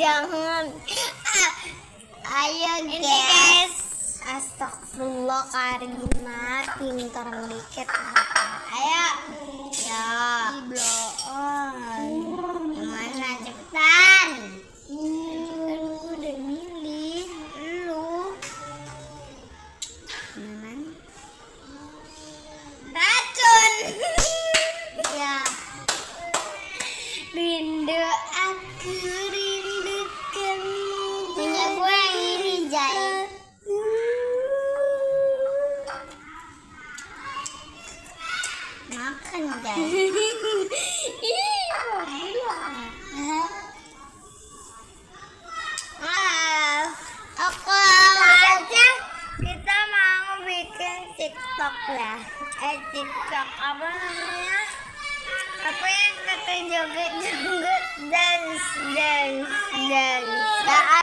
jangan. Ayo guys. Astagfirullah, Karina pintar dikit. Ayo. Ya. Dibloon. Gimana cepetan? Udah milih lu. Mana? Racun. Ya. Rindu aku, rindu kamu. Punya gue ini Jai. Makan Jai. Oke, aja kita mau bikin TikTok lah. TikTok apa namanya? Apa yang kata joget-joget dance.